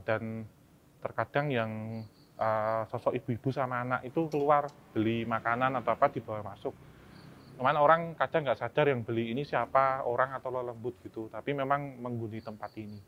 dan terkadang yang sosok ibu-ibu sama anak itu keluar beli makanan atau apa dibawa masuk. Cuman orang kadang nggak sadar yang beli ini siapa, orang atau lelembut gitu, tapi memang menghuni tempat ini.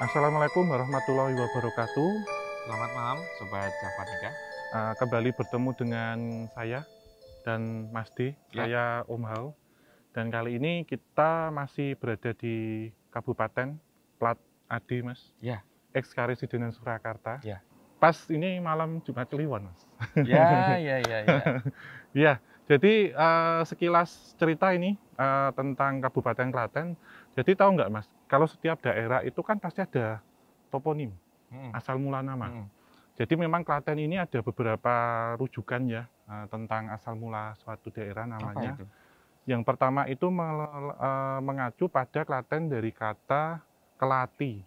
Assalamualaikum warahmatullahi wabarakatuh. Selamat malam, Sobat Javanika. Kembali bertemu dengan saya dan Mas D, Ya. saya Om Hao. Dan kali ini kita masih berada di Kabupaten Plat AD, Mas. Ya. Eks-Karesidenan Surakarta. Ya. Pas ini malam Jumat Kliwon, Mas. Ya. Ya, jadi sekilas cerita ini tentang Kabupaten Klaten. Jadi tahu nggak, Mas? Kalau setiap daerah itu kan pasti ada toponim, asal mula nama. Jadi memang Klaten ini ada beberapa rujukan ya tentang asal mula suatu daerah namanya. Apa itu? Yang pertama itu mengacu pada Klaten dari kata kelati.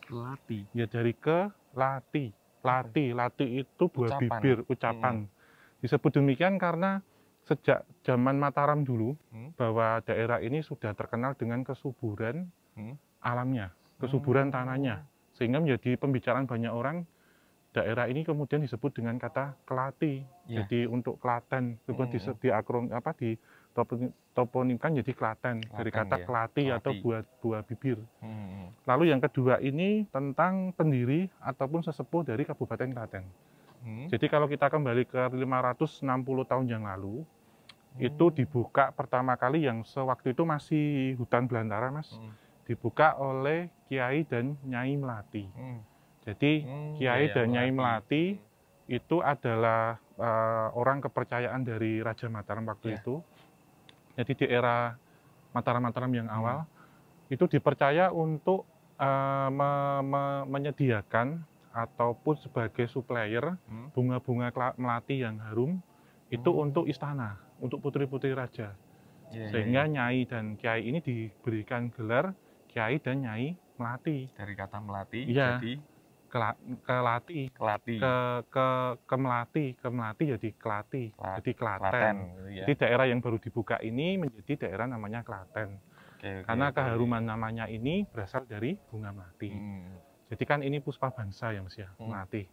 Kelati. Ya dari kelati. Lati itu buah Ucapan. bibir, ucapan. Disebut demikian karena sejak zaman Mataram dulu bahwa daerah ini sudah terkenal dengan kesuburan alamnya, kesuburan tanahnya, sehingga menjadi pembicaraan banyak orang. Daerah ini kemudian disebut dengan kata kelati. Ya. Jadi untuk Klaten toponimkan jadi Klaten dari kata ya. kelati atau Kelati. buah bibir. Lalu yang kedua ini tentang pendiri ataupun sesepuh dari Kabupaten Klaten. Jadi kalau kita kembali ke 560 tahun yang lalu, itu dibuka pertama kali yang sewaktu itu masih hutan belantara, Mas. Dibuka oleh Kiai dan Nyai Melati. Jadi Kiai dan Nyai Melati itu adalah orang kepercayaan dari Raja Mataram waktu itu. Jadi di era Mataram yang awal itu dipercaya untuk menyediakan ataupun sebagai supplier bunga-bunga melati yang harum itu untuk istana, untuk putri-putri raja. Sehingga Nyai dan Kiai ini diberikan gelar Kiai dan Nyai Melati. Dari kata melati jadi kelati. Kelati. Ke melati jadi kelati. Jadi Klaten. Klaten, ya. Jadi daerah yang baru dibuka ini menjadi daerah namanya Klaten. Karena keharuman namanya ini berasal dari bunga melati. Jadi kan ini puspa bangsa ya, Mas ya, melati.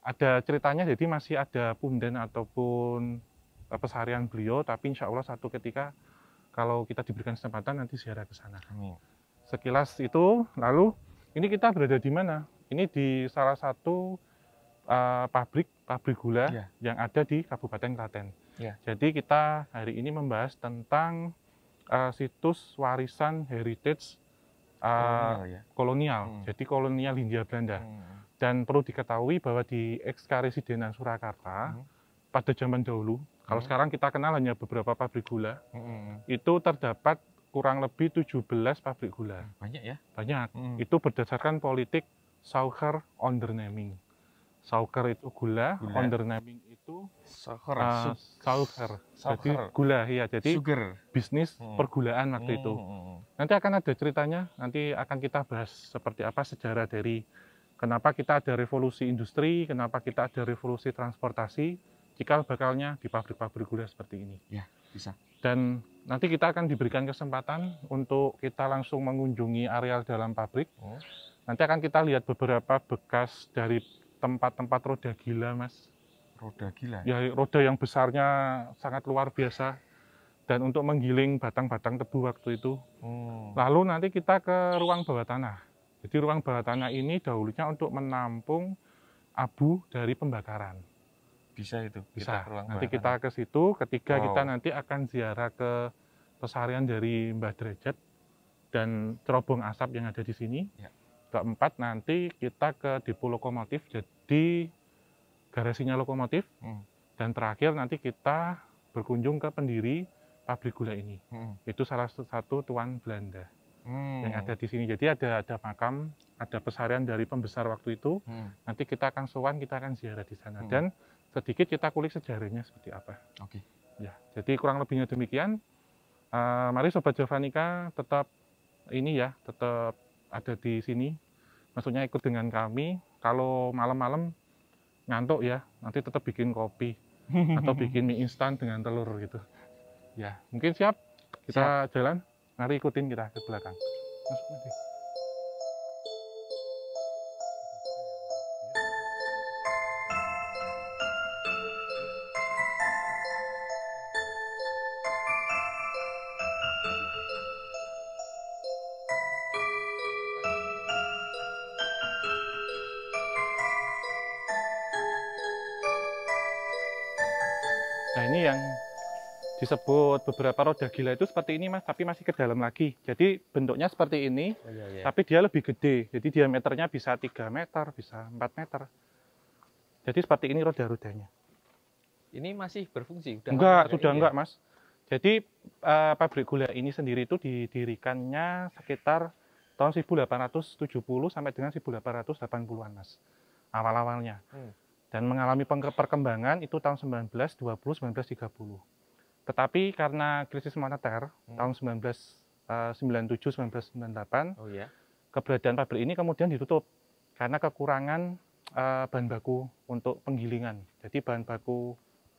Ada ceritanya, jadi masih ada punden ataupun pesarian beliau, tapi insya Allah satu ketika kalau kita diberikan kesempatan nanti ziarah ke sana. Sekilas itu, lalu ini kita berada di mana? Ini di salah satu pabrik gula yang ada di Kabupaten Klaten. Jadi kita hari ini membahas tentang situs warisan heritage kolonial. Jadi kolonial Hindia Belanda. Dan perlu diketahui bahwa di Eks-Karesidenan Surakarta pada zaman dahulu, kalau sekarang kita kenal hanya beberapa pabrik gula, itu terdapat kurang lebih 17 pabrik gula. Banyak ya? Banyak. Itu berdasarkan politik Sugar Onderneming. Sugar itu gula. Onderneming itu sugar. Jadi gula, ya. Jadi bisnis pergulaan waktu itu. Nanti akan ada ceritanya. Nanti akan kita bahas seperti apa sejarah dari kenapa kita ada revolusi industri, kenapa kita ada revolusi transportasi, cikal bakalnya di pabrik-pabrik gula seperti ini. Ya, bisa. Dan nanti kita akan diberikan kesempatan untuk kita langsung mengunjungi areal dalam pabrik. Nanti akan kita lihat beberapa bekas dari tempat-tempat roda gila, Mas. Roda gila? Ya, roda yang besarnya sangat luar biasa. Dan untuk menggiling batang-batang tebu waktu itu. Lalu nanti kita ke ruang bawah tanah. Jadi ruang bawah tanah ini dahulunya untuk menampung abu dari pembakaran. Bisa itu? Bisa. Nanti kita ke situ, ketiga kita nanti akan ziarah ke pesarian dari Mbah Derajat. dan cerobong asap yang ada di sini. Ya. Keempat, nanti kita ke depo lokomotif, jadi garasinya lokomotif. Dan terakhir nanti kita berkunjung ke pendiri pabrik gula ini. Itu salah satu tuan Belanda yang ada di sini. Jadi ada makam, ada pesarian dari pembesar waktu itu. Nanti kita akan sowan, kita akan ziarah di sana. Dan sedikit kita kulik sejarahnya seperti apa. Oke. Ya, jadi kurang lebihnya demikian. Mari Sobat Javanica tetap ini ya, tetap ada di sini. Maksudnya ikut dengan kami. Kalau malam-malam ngantuk ya, nanti tetap bikin kopi atau bikin mie instan dengan telur gitu. Ya, mungkin siap. Kita jalan. Mari ikutin kita ke belakang. Masuk nanti. Nah, ini yang disebut beberapa roda gila itu seperti ini, Mas, tapi masih ke dalam lagi. Jadi bentuknya seperti ini, tapi dia lebih gede. Jadi diameternya bisa 3 meter, bisa 4 meter. Jadi seperti ini roda-rodanya. Ini masih berfungsi? Sudah enggak, Mas. Jadi pabrik gula ini sendiri itu didirikannya sekitar tahun 1870 sampai dengan 1880-an, Mas. Awal-awalnya. Dan mengalami perkembangan itu tahun 1920-1930. Tetapi karena krisis moneter tahun 1997-1998, keberadaan pabrik ini kemudian ditutup karena kekurangan bahan baku untuk penggilingan. Jadi bahan baku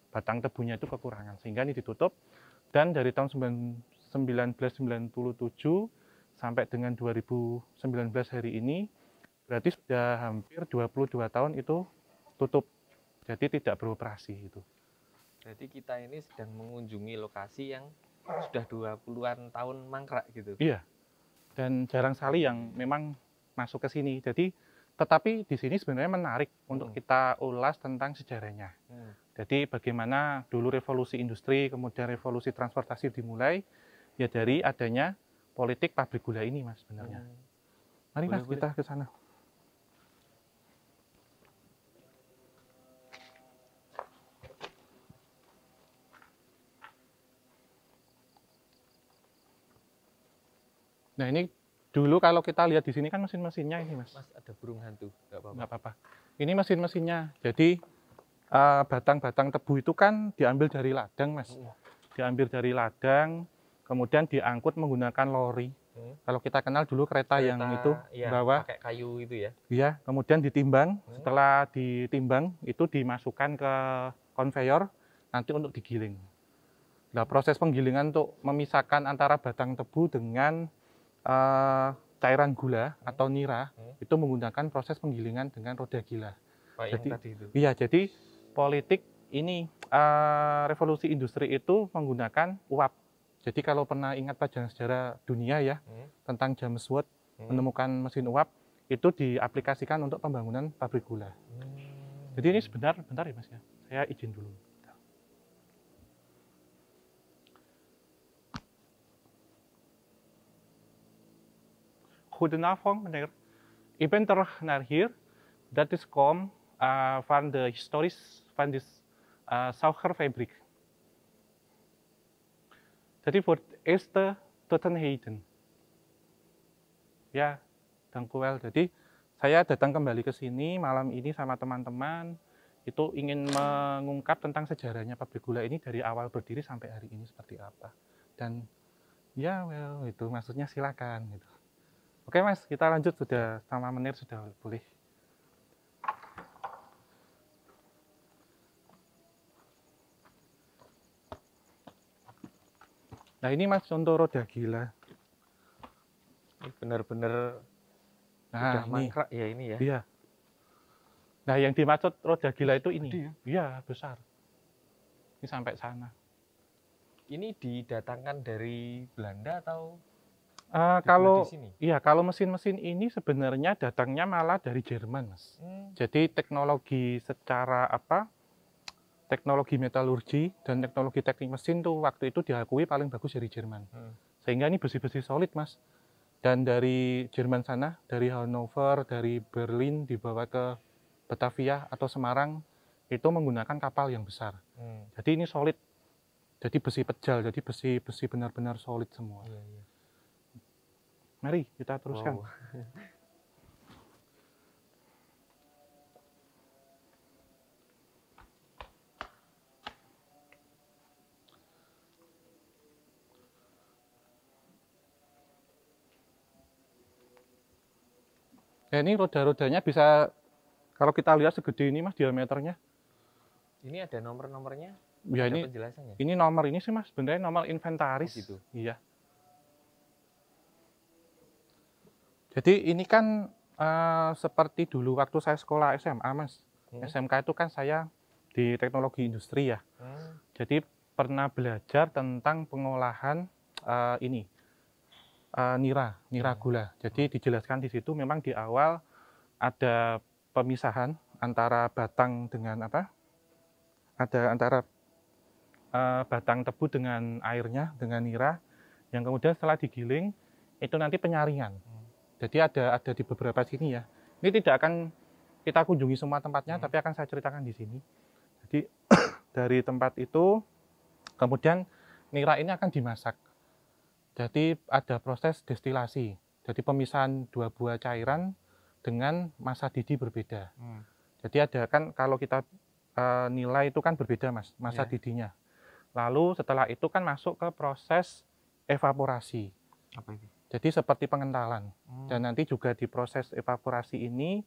batang tebunya itu kekurangan, sehingga ini ditutup. Dan dari tahun 1997 sampai dengan 2019 hari ini, berarti sudah hampir 22 tahun itu tutup, jadi tidak beroperasi itu. Berarti kita ini sedang mengunjungi lokasi yang sudah 20-an tahun mangkrak gitu. Iya, dan jarang sekali yang memang masuk ke sini. Jadi, tetapi di sini sebenarnya menarik untuk kita ulas tentang sejarahnya. Jadi bagaimana dulu revolusi industri, kemudian revolusi transportasi dimulai, ya dari adanya politik pabrik gula ini, Mas, sebenarnya. Mari, Mas, kita ke sana. Nah, ini dulu kalau kita lihat di sini kan mesin-mesinnya ini, Mas. Mas, ada burung hantu, nggak apa-apa. Ini mesin-mesinnya. Jadi batang-batang tebu itu kan diambil dari ladang, Mas. Diambil dari ladang, kemudian diangkut menggunakan lori. Kalau kita kenal dulu kereta yang itu bawa pakai kayu itu ya. Iya, kemudian ditimbang. Setelah ditimbang itu dimasukkan ke konveyor nanti untuk digiling. Nah, proses penggilingan untuk memisahkan antara batang tebu dengan cairan gula atau nira itu menggunakan proses penggilingan dengan roda gila. Jadi, tadi itu. Iya, jadi politik ini revolusi industri itu menggunakan uap. Jadi kalau pernah ingat pelajaran sejarah dunia ya tentang James Watt menemukan mesin uap, itu diaplikasikan untuk pembangunan pabrik gula. Jadi ini bentar ya, Mas ya. Saya izin dulu. Goedenavond, meneer. Ik ben terug naar hier. Dat is kom van de historisch van de suikerfabriek. Jadi voor het eerste tot een heden. Ya, dank u wel. Jadi saya datang kembali ke sini malam ini sama teman-teman. Itu ingin mengungkap tentang sejarahnya pabrik gula ini dari awal berdiri sampai hari ini seperti apa. Dan ya, well, itu maksudnya silakan gitu. Oke, Mas, kita lanjut, sudah sama menir sudah boleh. Nah, ini, Mas, contoh roda gila. Ini benar-benar sudah mangkrak ya ini ya. Iya. Nah, yang dimaksud roda gila itu ini. Iya, besar. Ini sampai sana. Ini didatangkan dari Belanda atau kalau mesin-mesin ini sebenarnya datangnya malah dari Jerman, Mas. Jadi teknologi secara teknologi metalurgi dan teknologi teknik mesin tuh waktu itu diakui paling bagus dari Jerman. Sehingga ini besi-besi solid, Mas. Dan dari Jerman sana, dari Hannover, dari Berlin dibawa ke Batavia atau Semarang itu menggunakan kapal yang besar. Jadi ini solid. Jadi besi pejal, jadi besi benar-benar solid semua. Mari kita teruskan. Wow. Ya, ini roda-rodanya bisa, kalau kita lihat segede ini Mas diameternya. Ini ada nomor-nomornya? Ya, ini penjelasannya. Ini nomor ini sih Mas, sebenarnya nomor inventaris. Gitu. Iya. Jadi ini kan seperti dulu waktu saya sekolah SMA Mas. SMK itu kan saya di teknologi industri ya. Jadi pernah belajar tentang pengolahan nira gula. Jadi dijelaskan di situ memang di awal ada pemisahan antara batang dengan antara batang tebu dengan airnya, dengan nira, yang kemudian setelah digiling itu nanti penyaringan. Jadi ada di beberapa sini ya. Ini tidak akan kita kunjungi semua tempatnya, tapi akan saya ceritakan di sini. Jadi dari tempat itu kemudian nira ini akan dimasak. Jadi ada proses destilasi. Jadi pemisahan dua buah cairan dengan masa didih berbeda. Jadi ada kan kalau kita nilai itu kan berbeda Mas, masa didihnya. Lalu setelah itu kan masuk ke proses evaporasi. Apa itu? Jadi seperti pengentalan. Dan nanti juga di proses evaporasi ini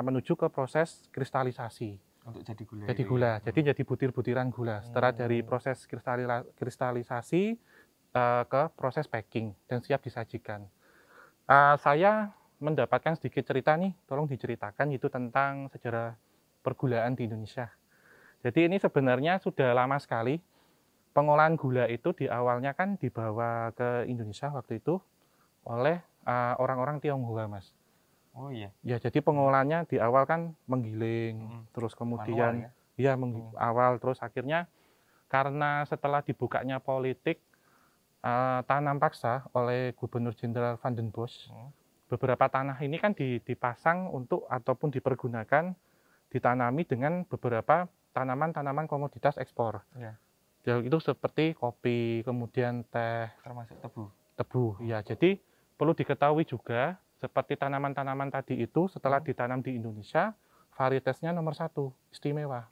menuju ke proses kristalisasi. Untuk jadi gula. Jadi gula. Jadi jadi butir-butiran gula. Setelah dari proses kristalisasi ke proses packing dan siap disajikan. Saya mendapatkan sedikit cerita nih, tolong diceritakan itu tentang sejarah pergulaan di Indonesia. Jadi ini sebenarnya sudah lama sekali. Pengolahan gula itu di awalnya kan dibawa ke Indonesia waktu itu oleh orang-orang Tionghoa, Mas. Oh iya. Ya, jadi pengolahannya di awal kan menggiling, terus kemudian manual, awal terus akhirnya karena setelah dibukanya politik tanam paksa oleh Gubernur Jenderal Van den Bosch, beberapa tanah ini kan dipasang untuk ataupun dipergunakan ditanami dengan beberapa tanaman-tanaman komoditas ekspor. Ya, itu seperti kopi, kemudian teh, termasuk tebu. Tebu, ya. Jadi perlu diketahui juga seperti tanaman-tanaman tadi itu setelah ditanam di Indonesia, varietasnya nomor 1, istimewa.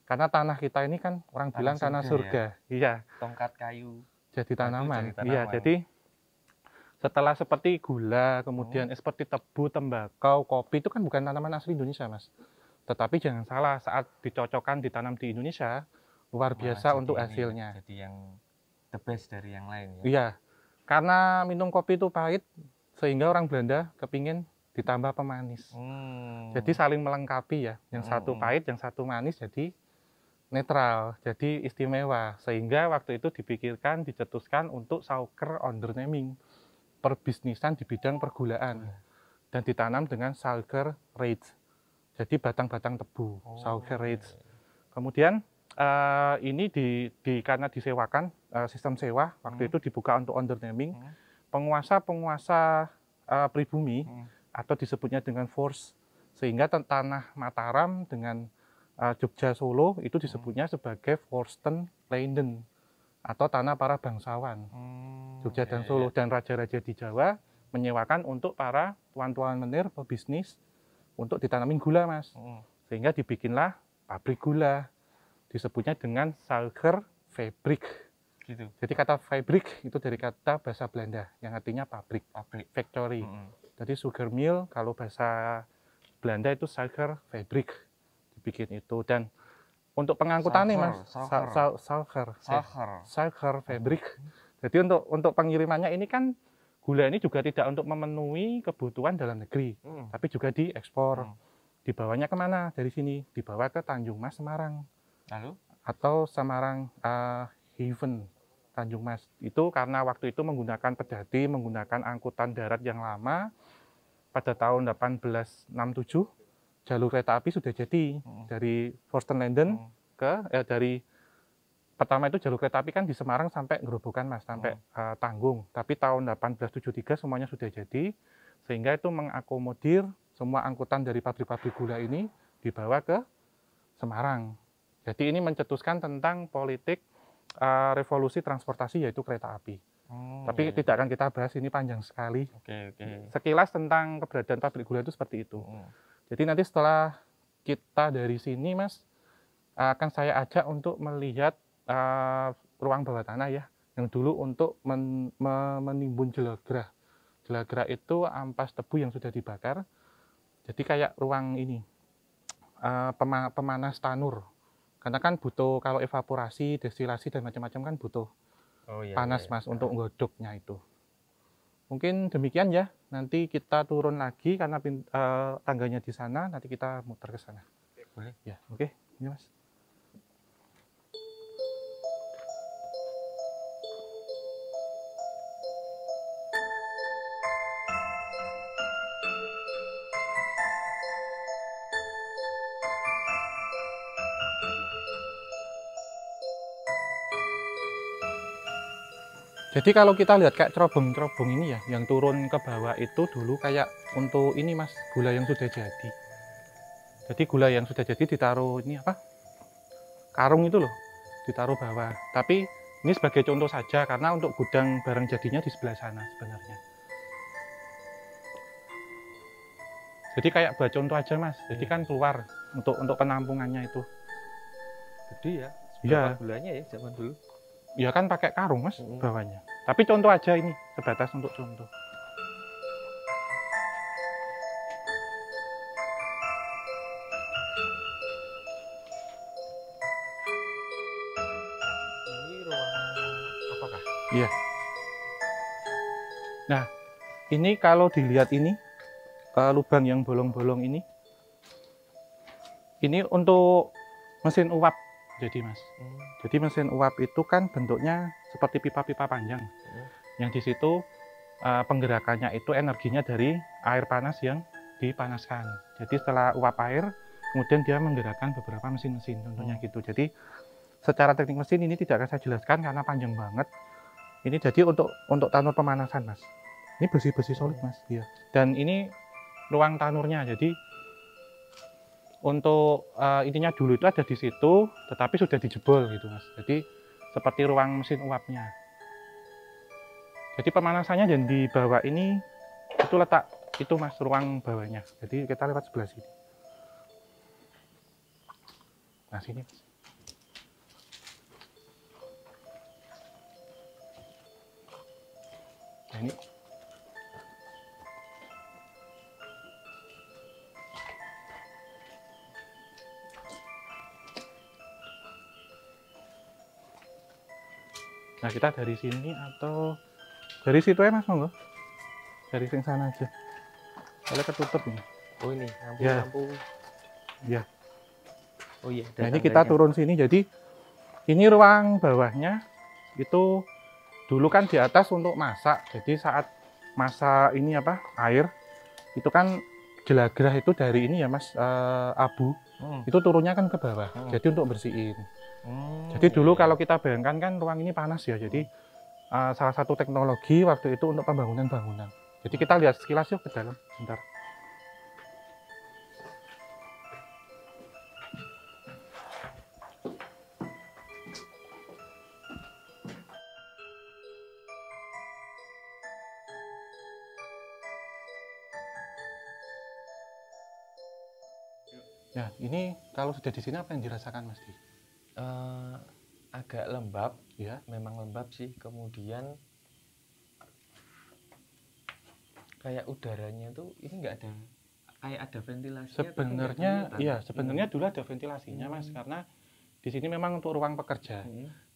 Karena tanah kita ini kan orang bilang tanah surga. Iya. Tongkat kayu. Jadi tanaman. Iya, jadi setelah seperti gula, kemudian seperti tebu, tembakau, kopi itu kan bukan tanaman asli Indonesia, Mas. Tetapi jangan salah, saat dicocokkan ditanam di Indonesia, luar biasa untuk hasilnya. Jadi yang the best dari yang lain ya? Iya, karena minum kopi itu pahit, sehingga orang Belanda kepingin ditambah pemanis. Jadi saling melengkapi ya, yang satu pahit, yang satu manis, jadi netral, jadi istimewa. Sehingga waktu itu dipikirkan, dicetuskan untuk Suiker Onderneming, perbisnisan di bidang pergulaan. Dan ditanam dengan Suiker Reeds. Jadi batang-batang tebu, Suiker Reeds. Kemudian ini karena disewakan, sistem sewa, waktu itu dibuka untuk Onderneming, penguasa-penguasa pribumi, atau disebutnya dengan Forst, sehingga tanah Mataram dengan Jogja Solo itu disebutnya sebagai Forsten Landen, atau tanah para bangsawan. Jogja dan Solo, dan raja-raja di Jawa menyewakan untuk para tuan-tuan menir pebisnis untuk ditanamin gula, Mas. Sehingga dibikinlah pabrik gula, disebutnya dengan Suiker Fabrik. Gitu. Jadi kata fabrik itu dari kata bahasa Belanda yang artinya pabrik, factory. Jadi sugar mill kalau bahasa Belanda itu Suiker Fabrik, dibikin itu. Dan untuk pengangkutan nih Mas, Suiker Fabrik. Jadi untuk pengirimannya ini kan gula ini juga tidak untuk memenuhi kebutuhan dalam negeri, tapi juga diekspor. Dibawanya kemana dari sini? Dibawa ke Tanjung Mas, Semarang. Lalu? Atau Semarang Haven, Tanjung Mas. Itu karena waktu itu menggunakan pedati, menggunakan angkutan darat yang lama. Pada tahun 1867, jalur kereta api sudah jadi dari Forsten Landen dari pertama itu jalur kereta api kan di Semarang sampai Gerobokan Mas, sampai Tanggung. Tapi tahun 1873 semuanya sudah jadi, sehingga itu mengakomodir semua angkutan dari pabrik-pabrik gula ini dibawa ke Semarang. Jadi ini mencetuskan tentang politik revolusi transportasi yaitu kereta api. Tapi tidak akan kita bahas, ini panjang sekali. Sekilas tentang keberadaan pabrik gula itu seperti itu. Jadi nanti setelah kita dari sini Mas, akan saya ajak untuk melihat ruang bawah tanah ya, yang dulu untuk menimbun jelagrah. Jelagrah itu ampas tebu yang sudah dibakar. Jadi kayak ruang ini, pemanas tanur. Karena kan butuh, kalau evaporasi, destilasi, dan macam-macam kan butuh panas Mas, untuk nggodoknya itu. Mungkin demikian ya, nanti kita turun lagi karena tangganya di sana, nanti kita muter ke sana. Boleh? Ya, oke. Ini Mas. Jadi kalau kita lihat kayak cerobong-cerobong ini ya, yang turun ke bawah itu dulu kayak untuk ini Mas, gula yang sudah jadi. Jadi gula yang sudah jadi ditaruh ini apa? Karung itu loh, ditaruh bawah. Tapi ini sebagai contoh saja, karena untuk gudang barang jadinya di sebelah sana sebenarnya. Jadi kayak buat contoh aja Mas, jadi kan keluar untuk penampungannya itu. Gede ya? Iya. Gulanya ya zaman dulu? Ya kan pakai karung Mas bawahnya. Tapi contoh aja ini, sebatas untuk contoh. Ini ruangan apakah? Iya. Nah, ini kalau dilihat ini, lubang yang bolong-bolong ini untuk mesin uap. Jadi Mas, jadi mesin uap itu kan bentuknya seperti pipa-pipa panjang, yang di situ penggerakannya itu energinya dari air panas yang dipanaskan. Jadi setelah uap air, kemudian dia menggerakkan beberapa mesin-mesin, contohnya gitu. Jadi secara teknik mesin ini tidak akan saya jelaskan karena panjang banget. Ini jadi untuk tanur pemanasan Mas. Ini besi-besi solid Mas, iya. Dan ini ruang tanurnya, jadi untuk intinya dulu itu ada di situ, tetapi sudah dijebol gitu Mas. Jadi seperti ruang mesin uapnya. Jadi pemanasannya dan di bawah ini itu letak itu Mas, ruang bawahnya. Jadi kita lewat sebelah sini. Nah sini Mas. Nah ini. Nah kita dari sini atau dari situ ya Mas, monggo. Dari sini sana aja. Soalnya ketutup ini. Oh ini lampu-lampu. Ya. Oh iya. Nah ini kita turun sini, jadi ini ruang bawahnya itu dulu kan di atas untuk masak. Jadi saat masak ini apa air itu kan jelagrah itu dari ini ya Mas, abu itu turunnya kan ke bawah. Jadi untuk bersihin. Jadi dulu kalau kita bayangkan kan ruang ini panas ya. Jadi salah satu teknologi waktu itu untuk pembangunan bangunan. Jadi kita lihat sekilas yuk ke dalam, bentar. Ya, ini kalau sudah di sini apa yang dirasakan Mas Di? Agak lembab, ya. Memang lembab sih. Kemudian kayak udaranya tuh ini nggak ada, kayak ada ventilasi. Sebenarnya, iya, sebenarnya dulu ada ventilasinya Mas, karena di sini memang untuk ruang pekerja.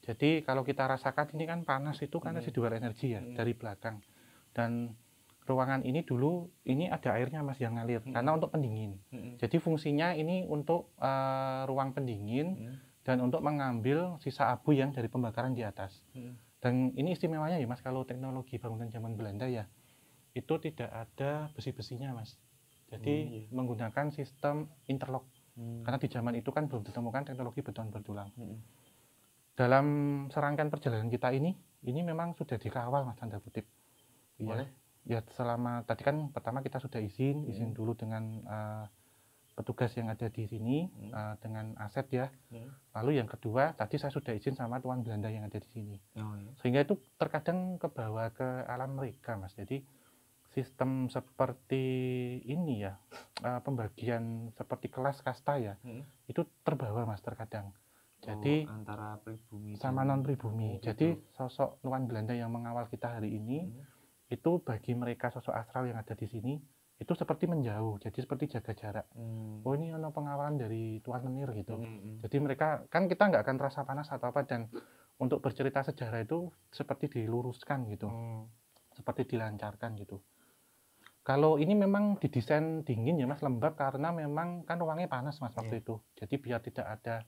Jadi kalau kita rasakan ini kan panas itu kan residual energi ya dari belakang. Dan ruangan ini dulu ini ada airnya Mas yang ngalir karena untuk pendingin. Jadi fungsinya ini untuk ruang pendingin dan untuk mengambil sisa abu yang dari pembakaran di atas. Dan ini istimewanya ya Mas, kalau teknologi bangunan zaman Belanda ya itu tidak ada besi-besinya Mas. Jadi menggunakan sistem interlock. Karena di zaman itu kan belum ditemukan teknologi beton bertulang. dalam serangkaian perjalanan kita ini memang sudah dikawal Mas tanda kutip. Boleh? Ya selama tadi kan pertama kita sudah izin dulu dengan petugas yang ada di sini dengan aset ya. Lalu yang kedua tadi saya sudah izin sama tuan Belanda yang ada di sini. Sehingga itu terkadang kebawa ke alam mereka Mas. Jadi sistem seperti ini ya, pembagian seperti kelas kasta ya, itu terbawa Mas terkadang. Jadi antara pribumi sama non pribumi. Jadi sosok tuan Belanda yang mengawal kita hari ini itu bagi mereka sosok astral yang ada di sini itu seperti menjauh, jadi seperti jaga jarak. Oh ini ono pengawalan dari Tuan Menir gitu. Jadi mereka kan kita nggak akan terasa panas atau apa, dan untuk bercerita sejarah itu seperti diluruskan gitu, seperti dilancarkan gitu. Kalau ini memang didesain dingin ya Mas, lembab, karena memang kan ruangnya panas Mas waktu itu. Jadi biar tidak ada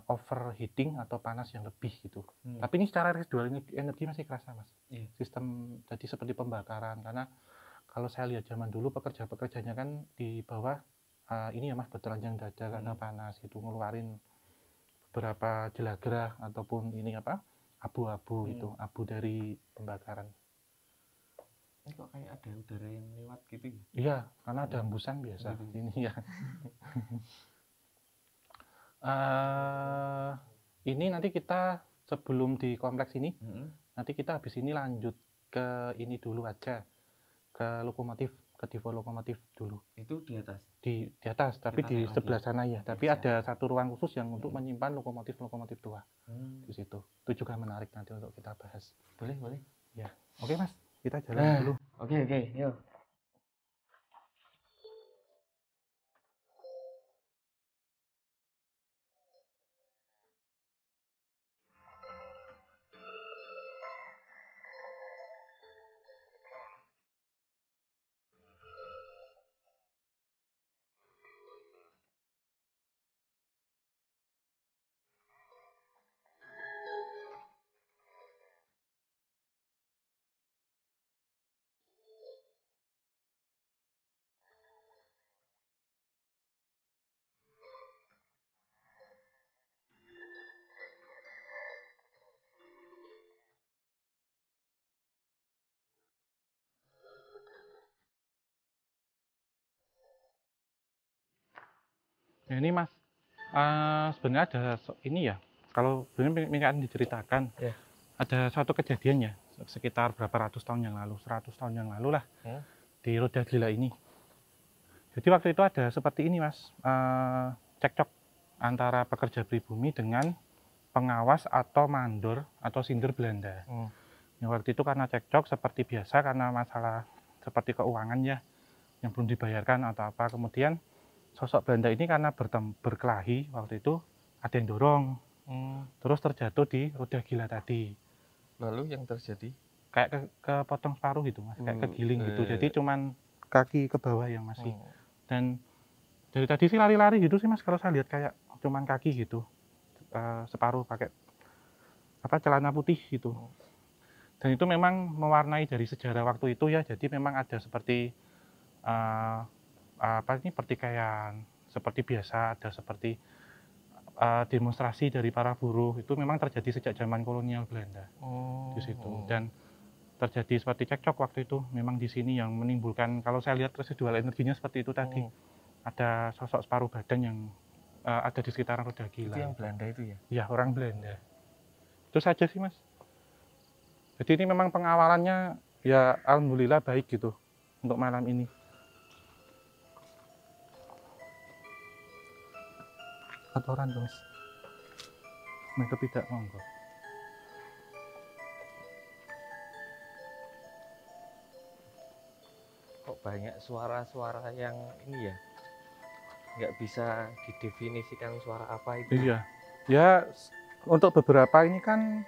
overheating atau panas yang lebih gitu. Tapi ini secara residual energi masih kerasa Mas. Sistem jadi seperti pembakaran, karena kalau saya lihat zaman dulu pekerja-pekerjanya kan di bawah ini ya Mas, bertelanjang dada karena panas gitu, ngeluarin beberapa jelagrah ataupun ini apa, abu-abu gitu, abu dari pembakaran. Ini kok kayak ada udara yang lewat gitu ya? Iya, karena ada hembusan biasa ini ya. Ini nanti kita sebelum di kompleks ini, nanti kita habis ini lanjut ke ini dulu aja, ke lokomotif, ke depo lokomotif dulu. Itu di atas? Di atas, tapi di sebelah sana ya. Tapi ada satu ruang khusus yang untuk menyimpan lokomotif-lokomotif tua di situ. Itu juga menarik nanti untuk kita bahas. Boleh, boleh. Ya, oke Mas, kita jalan dulu. Oke, yuk. Nah, ini Mas, sebenarnya ada ini ya, kalau sebenarnya akan diceritakan, ada suatu kejadian ya, sekitar berapa ratus tahun yang lalu, 100 tahun yang lalu lah, di Roda Gila ini. Jadi waktu itu ada seperti ini Mas, cekcok antara pekerja pribumi dengan pengawas atau mandor atau sinder Belanda. Yang waktu itu karena cekcok seperti biasa, karena masalah seperti keuangan ya, yang belum dibayarkan atau apa, kemudian sosok Belanda ini karena berkelahi waktu itu, ada yang dorong, terus terjatuh di roda gila tadi. Lalu yang terjadi? Kayak kepotong separuh gitu Mas, kayak kegiling gitu. Jadi cuman kaki ke bawah yang masih. Dan dari tadi sih lari-lari gitu sih Mas, kalau saya lihat kayak cuman kaki gitu, separuh pakai apa, celana putih gitu. Dan itu memang mewarnai dari sejarah waktu itu ya. Jadi memang ada seperti apa ini, pertikaian seperti biasa, ada seperti demonstrasi dari para buruh, itu memang terjadi sejak zaman kolonial Belanda di situ. Dan terjadi seperti cekcok waktu itu memang di sini, yang menimbulkan, kalau saya lihat residual energinya seperti itu tadi, ada sosok separuh badan yang ada di sekitaran Roda Gila. Itu yang Belanda itu ya? Iya, orang Belanda. Itu saja sih Mas. Jadi ini memang pengawalannya ya alhamdulillah baik gitu untuk malam ini. Aturan Mas, mereka tidak monggo. Kok banyak suara-suara yang ini ya, nggak bisa didefinisikan suara apa itu? Iya, ya untuk beberapa ini kan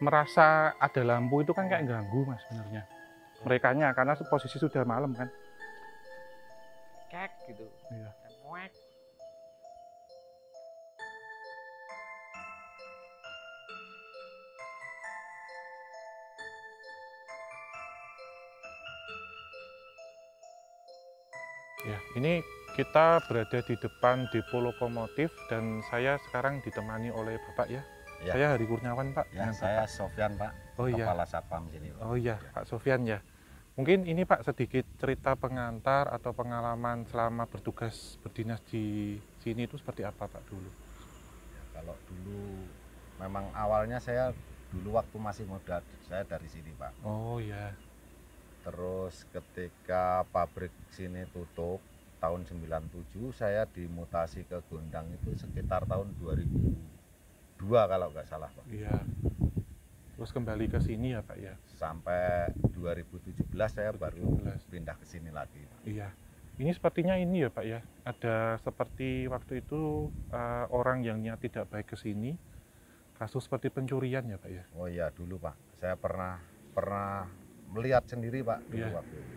merasa ada lampu itu kan kayak ganggu Mas sebenarnya. Merekanya karena posisi sudah malam kan. Kek gitu. Iya. Ya, ini kita berada di depan depo lokomotif dan saya sekarang ditemani oleh Bapak ya. Ya. Saya Hari Kurniawan, Pak. Ya, saya Sofyan, Pak. Oh iya. Kepala Satpam sini, Pak. Oh iya, Pak Sofyan ya. Mungkin ini Pak sedikit cerita pengantar atau pengalaman selama bertugas berdinas di sini itu seperti apa Pak dulu? Ya, kalau dulu memang awalnya saya dulu waktu masih muda saya dari sini, Pak. Oh iya. Terus ketika pabrik sini tutup tahun 97, saya dimutasi ke Gondang itu sekitar tahun 2002 kalau nggak salah, Pak. Iya. Terus kembali ke sini ya Pak ya? Sampai 2017 saya baru pindah ke sini lagi, Pak. Iya. Ini sepertinya ini ya Pak ya, ada seperti waktu itu orang yang niat tidak baik ke sini, kasus seperti pencurian ya Pak ya? Oh iya dulu Pak, saya pernah melihat sendiri Pak dulu Iya. waktu itu.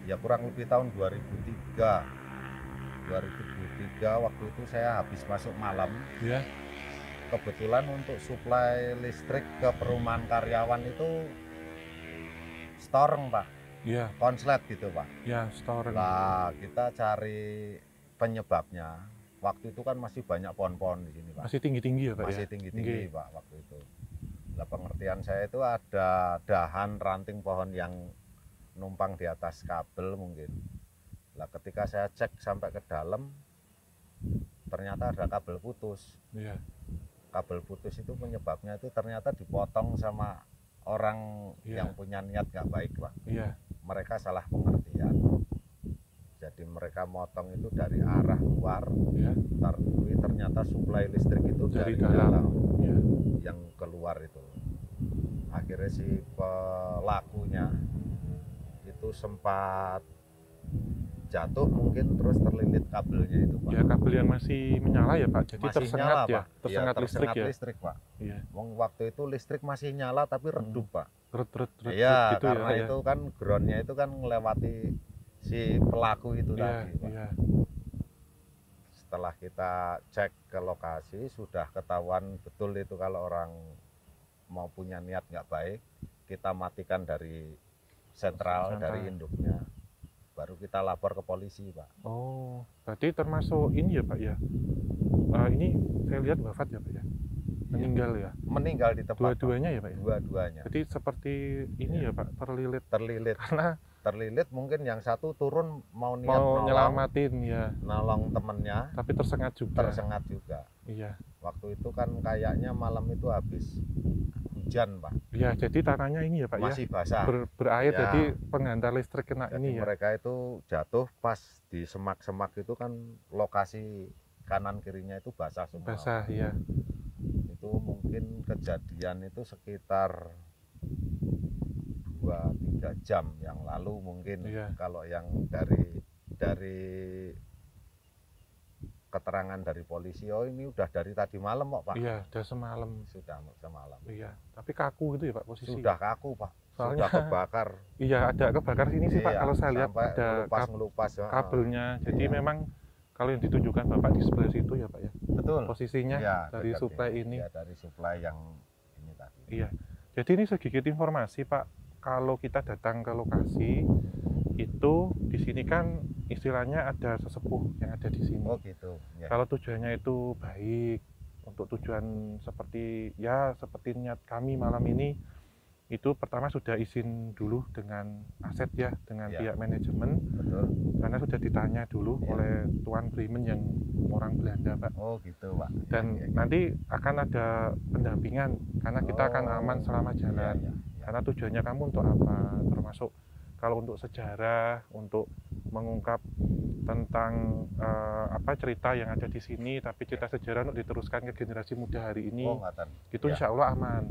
Ya kurang lebih tahun 2003 waktu itu saya habis masuk malam. Iya. Kebetulan untuk suplai listrik ke perumahan karyawan itu storm Pak. Iya. Konslet gitu Pak. Ya, storm. Nah, kita cari penyebabnya. Waktu itu kan masih banyak pohon-pohon di sini Pak. Masih tinggi-tinggi ya Pak Masih ya? tinggi-tinggi Pak waktu itu. Nah, pengertian saya itu ada dahan ranting pohon yang numpang di atas kabel mungkin. Nah, ketika saya cek sampai ke dalam, ternyata ada kabel putus. Iya. Kabel putus itu penyebabnya itu ternyata dipotong sama orang yang punya niat nggak baik Pak. Iya. Mereka salah pengertian. Jadi mereka motong itu dari arah luar, Iya. ternyata suplai listrik itu dari dalam. dalam. Iya. Yang keluar itu. Akhirnya si pelakunya itu sempat jatuh mungkin terus terlilit kabelnya itu Pak. Ya kabel yang masih menyala ya Pak, jadi masih tersengat nyala, ya, Pak. tersengat Ya, listrik ya. listrik Pak. Iya. Waktu itu listrik masih nyala tapi redup Pak. Ret Iya, gitu karena ya, itu kan groundnya itu kan melewati si pelaku itu iya, tadi Pak. Iya. Setelah kita cek ke lokasi sudah ketahuan betul itu kalau orang mau punya niat nggak baik, kita matikan dari sentral. Dari induknya. Baru kita lapor ke polisi Pak. Oh, berarti termasuk ini ya Pak ya? Ini saya lihat wafat ya Pak ya? Meninggal ya? Meninggal di tempat. Dua-duanya ya Pak ya? Dua-duanya. Jadi seperti ini ya Pak, terlilit. Karena terlilit mungkin yang satu turun mau nyelamatin ya. Nolong temennya. Tapi tersengat juga. Tersengat juga. Iya. Waktu itu kan kayaknya malam itu habis hujan Pak. Iya, jadi tanahnya ini ya Pak masih ya? basah. Berair, ya. jadi penghantar listrik kena jadi ini ya? Mereka itu jatuh pas di semak-semak itu kan lokasi kanan kirinya itu basah semua. Basah, iya. Itu mungkin kejadian itu sekitar 2-3 jam yang lalu mungkin. Iya. Kalau yang dari keterangan dari polisi, oh ini udah dari tadi malam kok Pak. Iya, udah semalam. Sudah semalam. Iya, tapi kaku gitu ya Pak posisi. Sudah kaku Pak. Soalnya, sudah kebakar. Iya, ada kebakar sini sih Pak. Kalau saya lihat ada ngelupas kabelnya. Jadi memang kalau yang ditunjukkan Bapak di sebelah situ ya Pak ya. Betul. Posisinya ya, dari suplai ini. Ya, dari suplai yang ini tadi. Iya. Jadi ini sedikit informasi Pak. Kalau kita datang ke lokasi itu di sini kan istilahnya ada sesepuh yang ada di sini. Oh gitu. Ya. Kalau tujuannya itu baik untuk tujuan seperti seperti niat kami malam ini, itu pertama sudah izin dulu dengan aset ya, dengan pihak manajemen. Betul. Karena sudah ditanya dulu oleh Tuan Bremen yang orang Belanda Pak. Oh gitu Pak. Dan nanti akan ada pendampingan karena kita akan aman selama jalan. Karena tujuannya kamu untuk apa? Termasuk kalau untuk sejarah, untuk mengungkap tentang cerita yang ada di sini, tapi cerita sejarah untuk diteruskan ke generasi muda hari ini, itu insya Allah aman.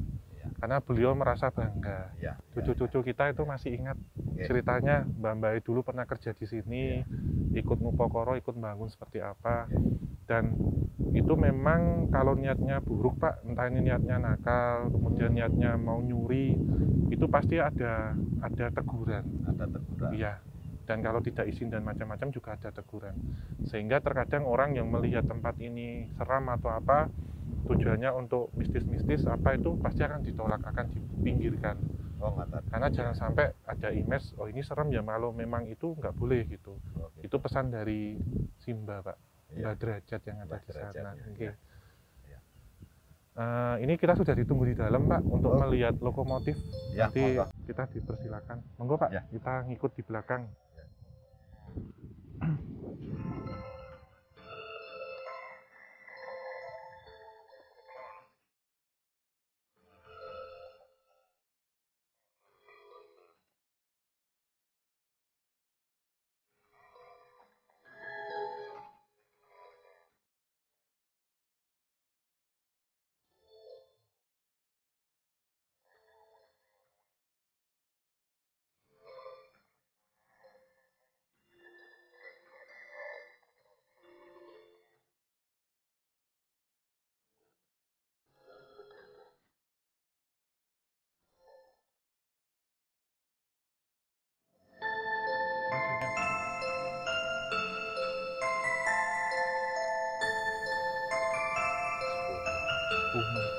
Karena beliau merasa bangga. Cucu-cucu kita itu masih ingat ceritanya Mbak dulu pernah kerja di sini, ikut Mupokoro, ikut bangun seperti apa. Dan itu memang kalau niatnya buruk Pak, entah ini niatnya nakal, kemudian niatnya mau nyuri, itu pasti ada teguran. Ada teguran. Iya. Dan kalau tidak izin dan macam-macam juga ada teguran. Sehingga terkadang orang yang melihat tempat ini seram atau apa, tujuannya untuk mistis-mistis apa itu pasti akan ditolak, akan dipinggirkan. Karena jangan sampai ada image, oh ini serem ya, kalau memang itu nggak boleh gitu. Itu pesan dari Simba Pak. Mbak Derajat yang ada di sana. Ini kita sudah ditunggu di dalam, Pak, untuk melihat lokomotif. Ya, Nanti monggo. kita dipersilakan. Monggo, Pak, Ya. kita ngikut di belakang.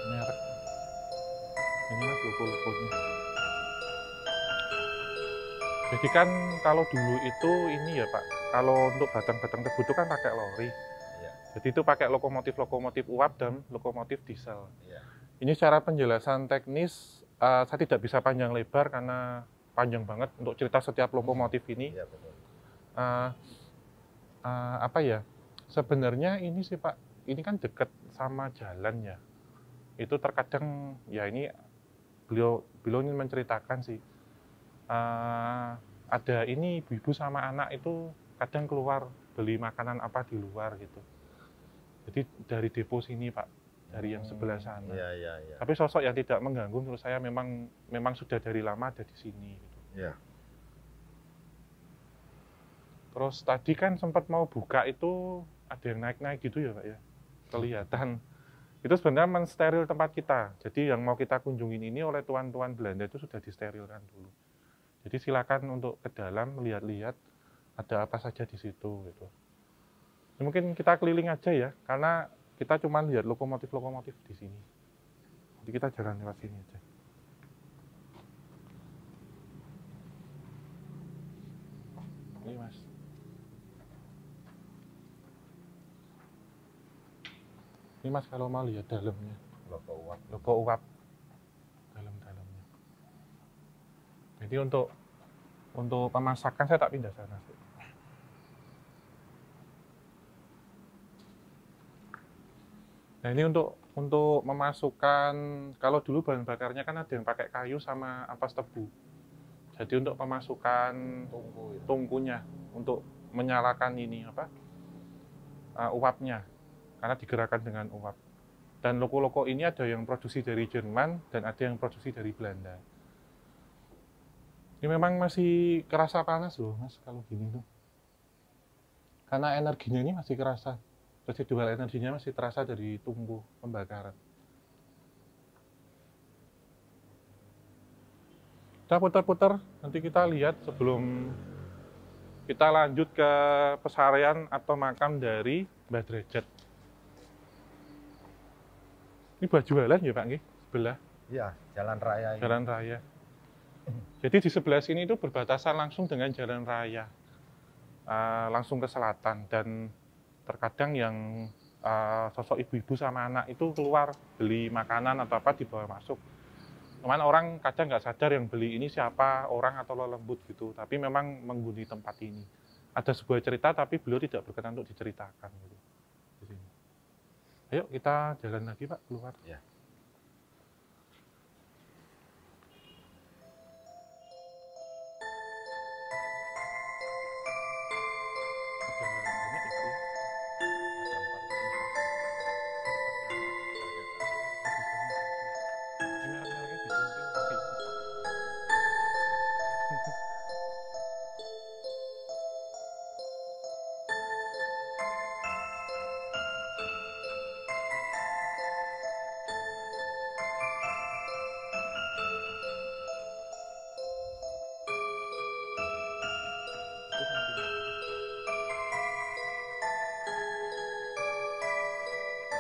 Merek. Ini mas logo-logonya. Jadi kan kalau dulu itu ini ya Pak, kalau untuk batang-batang tebu itu kan pakai lori. Iya. Jadi itu pakai lokomotif uap dan lokomotif diesel. Iya. Ini secara penjelasan teknis, saya tidak bisa panjang lebar karena panjang banget untuk cerita setiap lokomotif ini. Iya, betul. Apa ya? Sebenarnya ini sih Pak, ini kan dekat sama jalan ya. Itu terkadang ya ini beliau ini menceritakan sih. Ada ini ibu-ibu sama anak itu kadang keluar beli makanan apa di luar gitu. Jadi dari depo sini Pak, dari yang sebelah sana. Iya. Tapi sosok yang tidak mengganggu menurut saya memang sudah dari lama ada di sini. Gitu. Iya. Terus tadi kan sempat mau buka itu ada yang naik-naik gitu ya Pak ya, kelihatan. Itu sebenarnya mensteril tempat kita. Jadi yang mau kita kunjungin ini oleh tuan-tuan Belanda itu sudah disterilkan dulu. Jadi silakan untuk ke dalam lihat-lihat ada apa saja di situ gitu. Ya, mungkin kita keliling aja ya, karena kita cuma lihat lokomotif-lokomotif di sini. Jadi kita jalan lewat sini aja. Ini mas. Ini mas kalau mau lihat dalamnya. Logo uap. Dalam-dalamnya. Jadi untuk pemasakan saya tak pindah sana sih. Nah ini untuk memasukkan, kalau dulu bahan bakarnya kan ada yang pakai kayu sama ampas tebu. Jadi untuk pemasukan tungkunya untuk menyalakan ini uapnya, karena digerakkan dengan uap. Dan loko-loko ini ada yang produksi dari Jerman dan ada yang produksi dari Belanda. Ini memang masih kerasa panas loh mas kalau gini tuh. Karena energinya ini masih kerasa. Residual energinya masih terasa dari tungku pembakaran. Kita putar-putar, nanti kita lihat sebelum kita lanjut ke pesarian atau makam dari Mbah Drajat. Ini buat jualan ya Pak, nggih? Sebelah? Iya, jalan raya ini. Jalan raya. Jadi di sebelah sini itu berbatasan langsung dengan jalan raya. Langsung ke selatan, dan terkadang yang sosok ibu-ibu sama anak itu keluar beli makanan atau apa dibawa masuk. Cuman orang kadang nggak sadar yang beli ini siapa, orang atau lelembut gitu. Tapi memang menghuni tempat ini. Ada sebuah cerita tapi beliau tidak berkenan untuk diceritakan. Gitu. Di sini. Ayo kita jalan lagi Pak, keluar. Ya.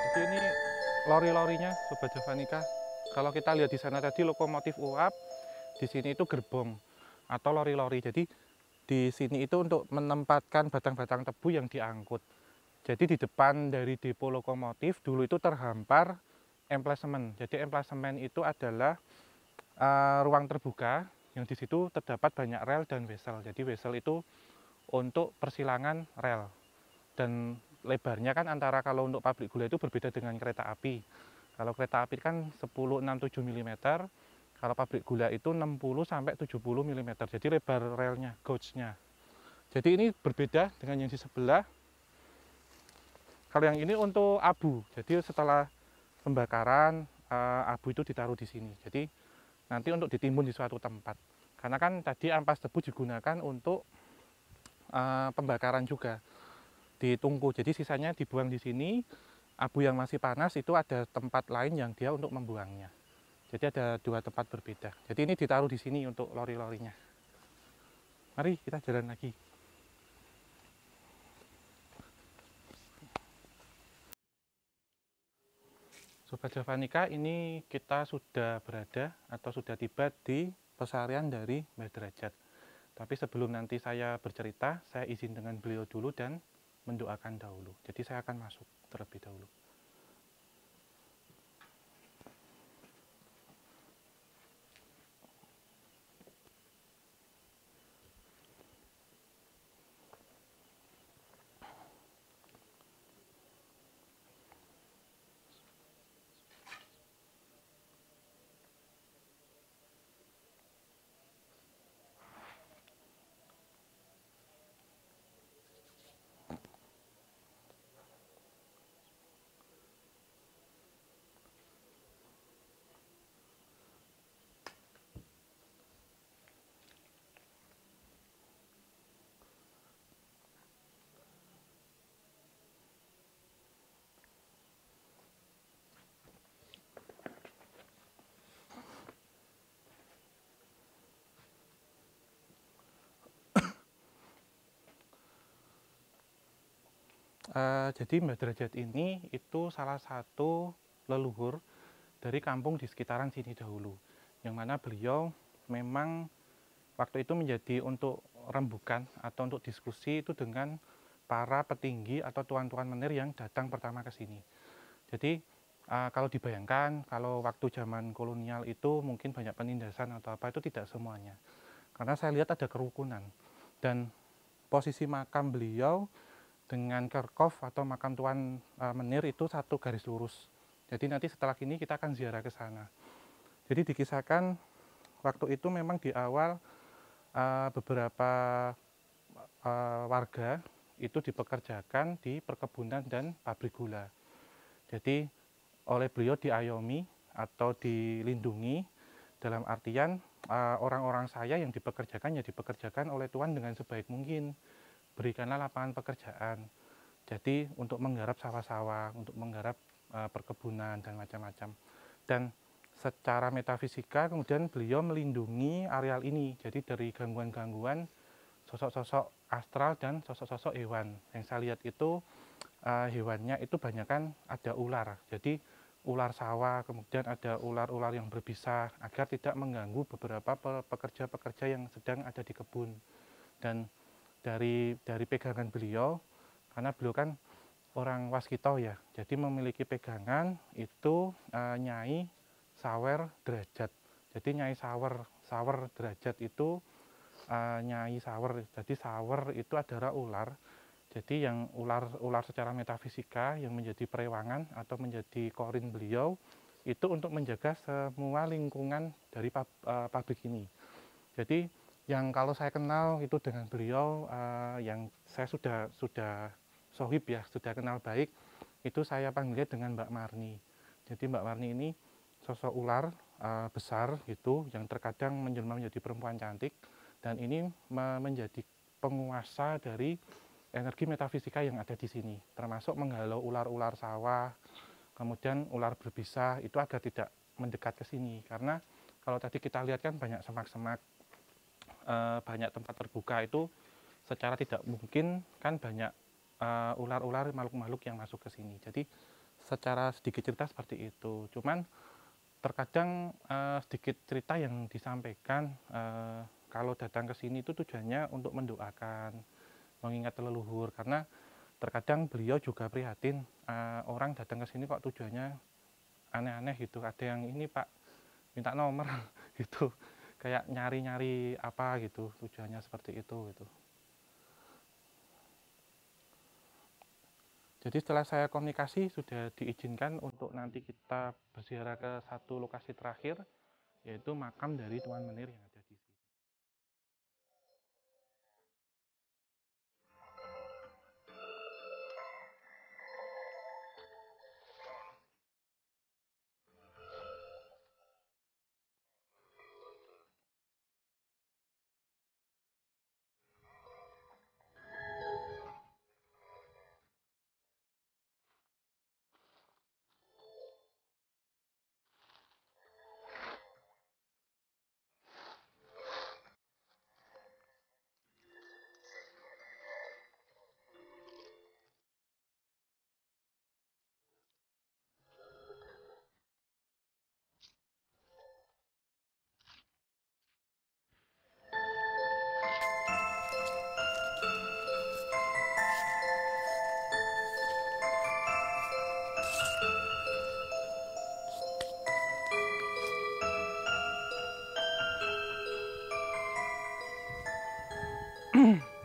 Jadi ini lori-lorinya Sobat Javanica. Kalau kita lihat di sana tadi lokomotif uap, di sini itu gerbong atau lori-lori. Jadi di sini itu untuk menempatkan batang-batang tebu yang diangkut. Jadi di depan dari depo lokomotif dulu itu terhampar emplasemen. Jadi emplasemen itu adalah ruang terbuka yang di situ terdapat banyak rel dan wesel. Jadi wesel itu untuk persilangan rel. Dan lebarnya kan antara kalau untuk pabrik gula itu berbeda dengan kereta api. Kalau kereta api kan 1067 mm, kalau pabrik gula itu 60 sampai 70 mm. Jadi lebar relnya, gauge-nya. Jadi ini berbeda dengan yang di sebelah. Kalau yang ini untuk abu. Jadi setelah pembakaran abu itu ditaruh di sini. Jadi nanti untuk ditimbun di suatu tempat. Karena kan tadi ampas tebu digunakan untuk pembakaran juga di tungku. Jadi sisanya dibuang di sini. Abu yang masih panas itu ada tempat lain yang dia untuk membuangnya. Jadi ada dua tempat berbeda. Jadi ini ditaruh di sini untuk lori-lorinya. Mari kita jalan lagi. Sobat Javanica, ini kita sudah berada atau sudah tiba di pesarian dari Mbah Derajat. Tapi sebelum nanti saya bercerita, saya izin dengan beliau dulu dan mendoakan dahulu. Jadi saya akan masuk terlebih dahulu. Jadi Mbah Derajat ini itu salah satu leluhur dari kampung di sekitaran sini dahulu, yang mana beliau memang waktu itu menjadi untuk rembukan atau untuk diskusi itu dengan para petinggi atau tuan-tuan menir yang datang pertama ke sini. Jadi kalau dibayangkan kalau waktu zaman kolonial itu mungkin banyak penindasan atau apa, itu tidak semuanya. Karena saya lihat ada kerukunan dan posisi makam beliau dengan kerkhof atau makam tuan menir itu satu garis lurus. Jadi nanti setelah ini kita akan ziarah ke sana. Jadi dikisahkan waktu itu memang di awal beberapa warga itu dipekerjakan di perkebunan dan pabrik gula. Jadi oleh beliau diayomi atau dilindungi dalam artian orang-orang saya yang dipekerjakan ya dipekerjakan oleh Tuan dengan sebaik mungkin. Berikanlah lapangan pekerjaan. Jadi untuk menggarap sawah-sawah, untuk menggarap perkebunan dan macam-macam. Dan secara metafisika kemudian beliau melindungi areal ini. Jadi dari gangguan-gangguan sosok-sosok astral dan sosok-sosok hewan. Yang saya lihat itu hewannya itu banyak kan ada ular. Jadi ular sawah, kemudian ada ular-ular yang berbisa agar tidak mengganggu beberapa pekerja-pekerja yang sedang ada di kebun. Dan dari pegangan beliau, karena beliau kan orang Waskito ya, jadi memiliki pegangan itu Nyai Sawer Derajat. Jadi Nyai Sawer Derajat itu Nyai Sawer. Jadi Sawer itu adalah ular. Jadi yang ular secara metafisika yang menjadi perewangan atau menjadi korin beliau itu untuk menjaga semua lingkungan dari pabrik ini. Jadi yang kalau saya kenal itu dengan beliau yang saya sudah sohib ya, sudah kenal baik, itu saya panggilnya dengan Mbak Marni. Jadi Mbak Marni ini sosok ular besar gitu yang terkadang menjelma menjadi perempuan cantik dan ini menjadi penguasa dari energi metafisika yang ada di sini, termasuk menghalau ular-ular sawah, kemudian ular berbisa itu agar tidak mendekat ke sini karena kalau tadi kita lihat kan banyak semak-semak, banyak tempat terbuka itu secara tidak mungkin kan banyak ular-ular makhluk-makhluk yang masuk ke sini. Jadi secara sedikit cerita seperti itu. Cuman terkadang sedikit cerita yang disampaikan kalau datang ke sini itu tujuannya untuk mendoakan, mengingat leluhur karena terkadang beliau juga prihatin orang datang ke sini kok tujuannya aneh-aneh gitu. Ada yang ini Pak minta nomor gitu, kayak nyari-nyari apa gitu, tujuannya seperti itu gitu. Jadi setelah saya komunikasi sudah diizinkan untuk nanti kita berziarah ke satu lokasi terakhir, yaitu makam dari Tuan Menir yang ada di sini.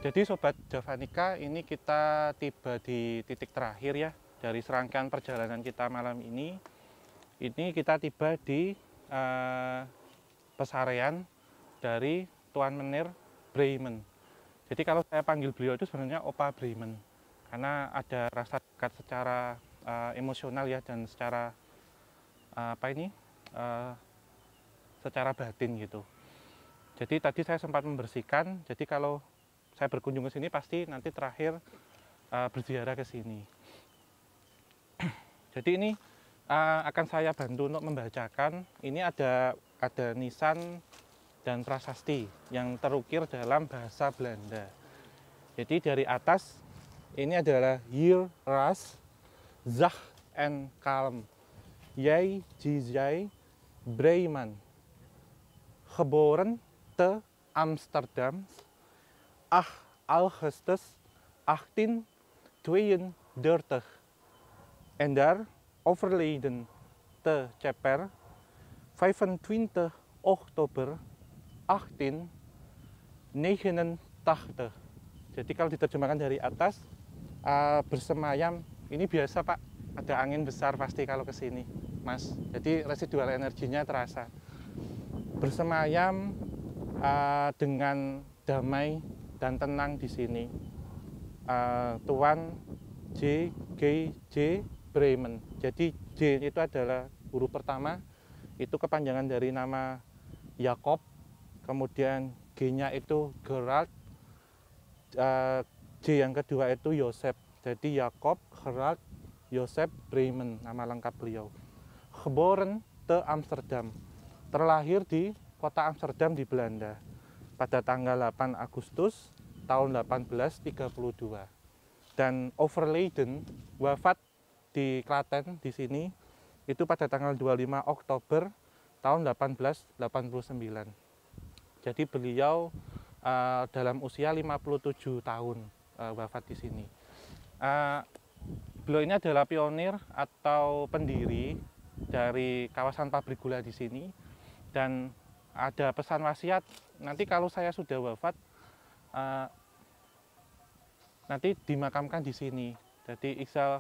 Jadi Sobat Javanica, ini kita tiba di titik terakhir ya dari serangkaian perjalanan kita malam ini. Ini kita tiba di pesarean dari Tuan Menir Bremen. Jadi kalau saya panggil beliau itu sebenarnya Opa Bremen, karena ada rasa dekat secara emosional ya, dan secara secara batin gitu. Jadi tadi saya sempat membersihkan. Jadi kalau saya berkunjung ke sini pasti nanti terakhir berziarah ke sini. Jadi ini akan saya bantu untuk membacakan. Ini ada nisan dan prasasti yang terukir dalam bahasa Belanda. Jadi dari atas ini adalah Hier Ras, Zach en Kalm, Jij Jizai Bremen, geboren te Amsterdam, Augustus 1832 en daar overleden te Ceper 25 Oktober 1889. Jadi kalau diterjemahkan dari atas, bersemayam, ini biasa Pak, ada angin besar pasti kalau ke sini, Mas. Jadi residual energinya terasa. Bersemayam dengan damai dan tenang di sini. Tuan J. G. J. Bremen. Jadi J itu adalah huruf pertama, itu kepanjangan dari nama Jakob. Kemudian G-nya itu Gerald. J yang kedua itu Joseph. Jadi Jakob Gerald Joseph Bremen, nama lengkap beliau. Geboren te Amsterdam. Terlahir di kota Amsterdam di Belanda pada tanggal 8 Agustus tahun 1832. Dan overleden, wafat di Klaten di sini itu pada tanggal 25 Oktober tahun 1889. Jadi beliau dalam usia 57 tahun wafat di sini. Beliau ini adalah pionir atau pendiri dari kawasan pabrik gula di sini, dan ada pesan wasiat, nanti kalau saya sudah wafat nanti dimakamkan di sini. Jadi ik zal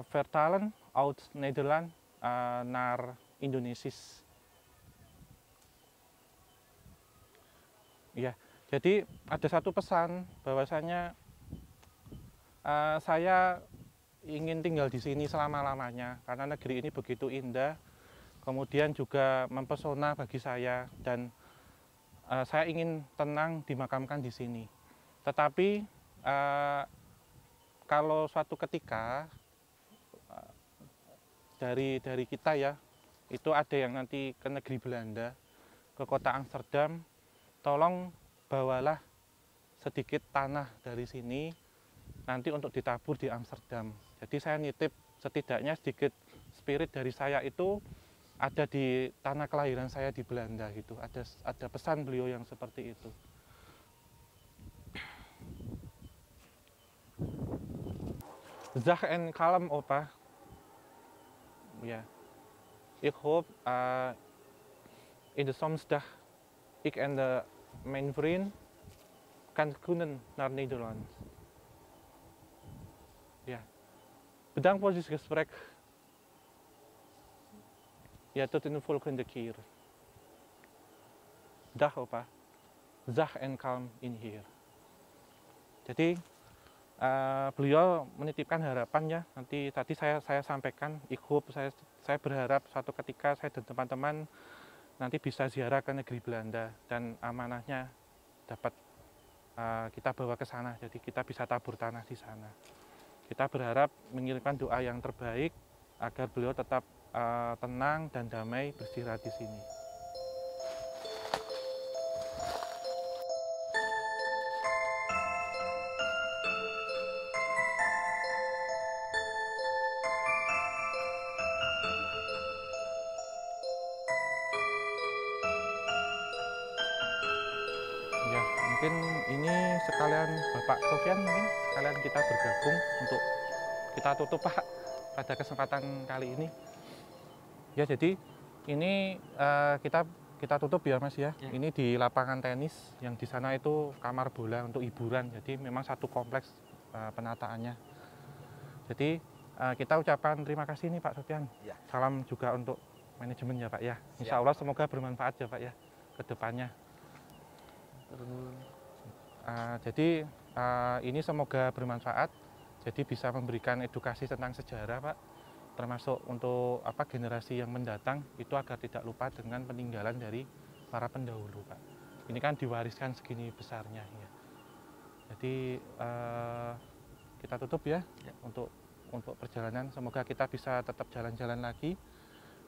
vertalen uit Nederland naar Indonesisch. Ya, jadi ada satu pesan bahwasanya saya ingin tinggal di sini selama-lamanya karena negeri ini begitu indah, kemudian juga mempesona bagi saya, dan saya ingin tenang dimakamkan di sini. Tetapi kalau suatu ketika dari kita ya, itu ada yang nanti ke negeri Belanda, ke kota Amsterdam, tolong bawalah sedikit tanah dari sini nanti untuk ditabur di Amsterdam. Jadi saya nitip setidaknya sedikit spirit dari saya itu ada di tanah kelahiran saya di Belanda gitu. Ada pesan beliau yang seperti itu. Zach en Kalm, Opa. Ja. Ik hoop in de sommige ik en mijn vriend kan kunnen naar Nederland. Ja. Bedankt voor dit gesprek. Ja, tot in de volgende keer. Dag opa. Zacht en kalm in hier. Jadi beliau menitipkan harapan ya, nanti tadi saya sampaikan, ik hope saya berharap suatu ketika saya dan teman-teman nanti bisa ziarah ke negeri Belanda dan amanahnya dapat kita bawa ke sana, jadi kita bisa tabur tanah di sana. Kita berharap mengirimkan doa yang terbaik agar beliau tetap tenang dan damai beristirahat di sini. Ya, mungkin ini sekalian Bapak Sofyan, mungkin sekalian kita bergabung untuk kita tutup Pak pada kesempatan kali ini. Ya, jadi ini kita tutup ya Mas ya. Ini di lapangan tenis yang di sana itu kamar bola untuk hiburan. Jadi memang satu kompleks penataannya. Jadi kita ucapkan terima kasih nih Pak Sofyan. Ya. Salam juga untuk manajemen ya Pak ya. Insya Allah semoga bermanfaat ya Pak ya ke depannya. Jadi ini semoga bermanfaat, jadi bisa memberikan edukasi tentang sejarah Pak, termasuk untuk generasi yang mendatang itu agar tidak lupa dengan peninggalan dari para pendahulu Pak. Ini kan diwariskan segini besarnya ya. Jadi kita tutup ya, untuk perjalanan. Semoga kita bisa tetap jalan-jalan lagi.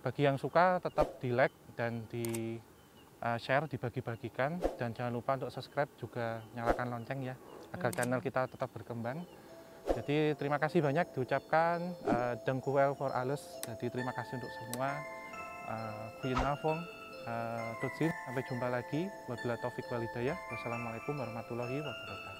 Bagi yang suka tetap di like dan di share, dibagi-bagikan, dan jangan lupa untuk subscribe juga nyalakan lonceng ya agar channel kita tetap berkembang. Jadi terima kasih banyak diucapkan Dankjewel voor alles. Jadi terima kasih untuk semua. Goedenavond, tot ziens, sampai jumpa lagi. Wabillahi taufik wal hidayah. Wassalamualaikum warahmatullahi wabarakatuh.